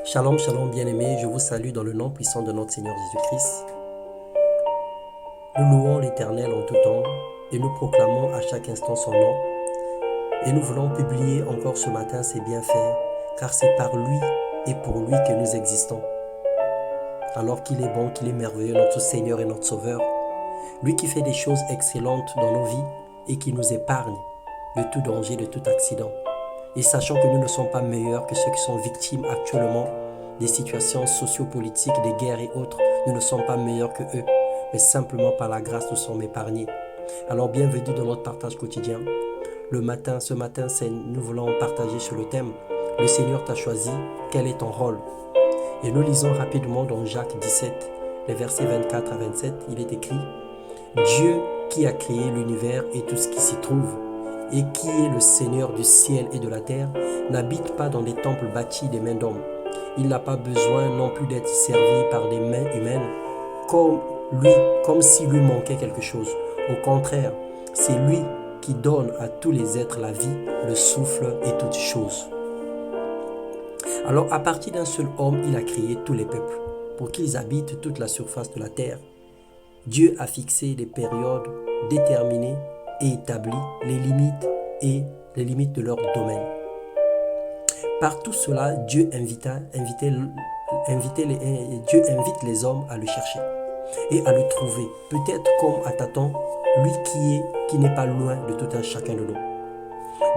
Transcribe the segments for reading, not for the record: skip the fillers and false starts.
Shalom, shalom bien-aimés, je vous salue dans le nom puissant de notre Seigneur Jésus-Christ. Nous louons l'Éternel en tout temps et nous proclamons à chaque instant son nom. Et nous voulons publier encore ce matin ses bienfaits, car c'est par lui et pour lui que nous existons. Alors qu'il est bon, qu'il est merveilleux, notre Seigneur et notre Sauveur, lui qui fait des choses excellentes dans nos vies et qui nous épargne de tout danger, de tout accident. Et sachant que nous ne sommes pas meilleurs que ceux qui sont victimes actuellement des situations sociopolitiques, des guerres et autres, nous ne sommes pas meilleurs que eux, mais simplement par la grâce nous sommes épargnés. Alors bienvenue dans notre partage quotidien. Ce matin, nous voulons partager sur le thème « Le Seigneur t'a choisi, quel est ton rôle ?» Et nous lisons rapidement dans Jacques 17, les versets 24 à 27, il est écrit « Dieu qui a créé l'univers et tout ce qui s'y trouve, et qui est le Seigneur du ciel et de la terre, n'habite pas dans des temples bâtis des mains d'hommes. Il n'a pas besoin non plus d'être servi par des mains humaines, comme s'il lui manquait quelque chose. Au contraire, c'est lui qui donne à tous les êtres la vie, le souffle et toutes choses. Alors, à partir d'un seul homme, il a créé tous les peuples, pour qu'ils habitent toute la surface de la terre. Dieu a fixé des périodes déterminées et établi les limites de leur domaine. Par tout cela, Dieu invite les hommes à le chercher et à le trouver, peut-être comme à Tatan, lui qui n'est pas loin de tout un chacun de nous.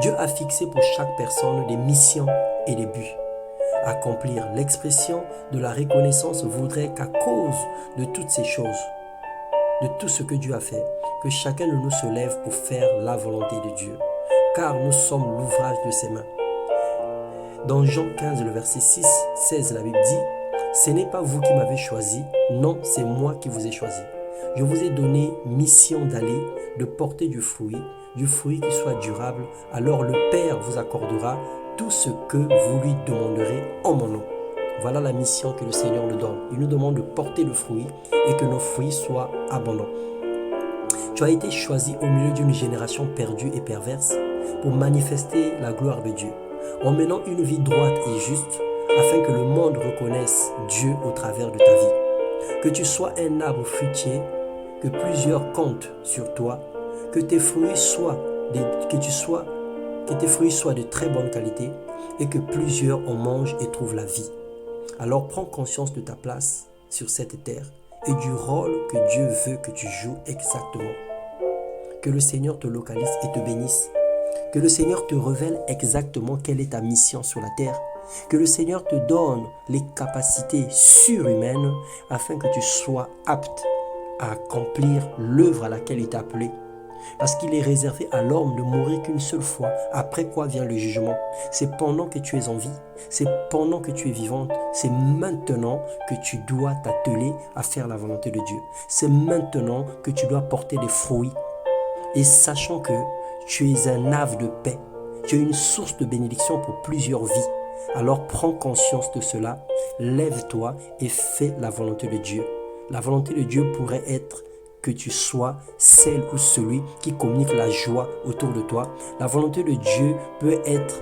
Dieu a fixé pour chaque personne des missions et des buts. Accomplir l'expression de la reconnaissance voudrait qu'à cause de toutes ces choses, de tout ce que Dieu a fait, que chacun de nous se lève pour faire la volonté de Dieu, car nous sommes l'ouvrage de ses mains. Dans Jean 15, le verset 16, la Bible dit « Ce n'est pas vous qui m'avez choisi, non, c'est moi qui vous ai choisi. Je vous ai donné mission d'aller, de porter du fruit qui soit durable, alors le Père vous accordera tout ce que vous lui demanderez en mon nom. » Voilà la mission que le Seigneur nous donne. Il nous demande de porter le fruit et que nos fruits soient abondants. Tu as été choisi au milieu d'une génération perdue et perverse pour manifester la gloire de Dieu, en menant une vie droite et juste, afin que le monde reconnaisse Dieu au travers de ta vie. Que tu sois un arbre fruitier, que plusieurs comptent sur toi, que tes fruits soient de très bonne qualité et que plusieurs en mangent et trouvent la vie. Alors prends conscience de ta place sur cette terre et du rôle que Dieu veut que tu joues exactement. Que le Seigneur te localise et te bénisse. Que le Seigneur te révèle exactement quelle est ta mission sur la terre. Que le Seigneur te donne les capacités surhumaines afin que tu sois apte à accomplir l'œuvre à laquelle il t'a appelé. Parce qu'il est réservé à l'homme de mourir qu'une seule fois, après quoi vient le jugement. C'est pendant que tu es en vie, c'est pendant que tu es vivante, c'est maintenant que tu dois t'atteler à faire la volonté de Dieu. C'est maintenant que tu dois porter des fruits. Et sachant que tu es un havre de paix, tu es une source de bénédiction pour plusieurs vies. Alors prends conscience de cela, lève-toi et fais la volonté de Dieu. La volonté de Dieu pourrait être que tu sois celle ou celui qui communique la joie autour de toi. La volonté de Dieu peut être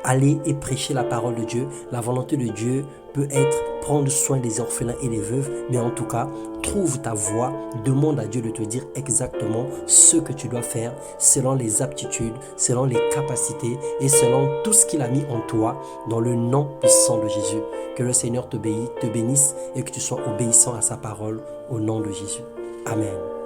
aller et prêcher la parole de Dieu. La volonté de Dieu peut être prendre soin des orphelins et des veuves. Mais en tout cas, trouve ta voie. Demande à Dieu de te dire exactement ce que tu dois faire selon les aptitudes, selon les capacités et selon tout ce qu'il a mis en toi dans le nom puissant de Jésus. Que le Seigneur te bénisse et que tu sois obéissant à sa parole au nom de Jésus. Amen.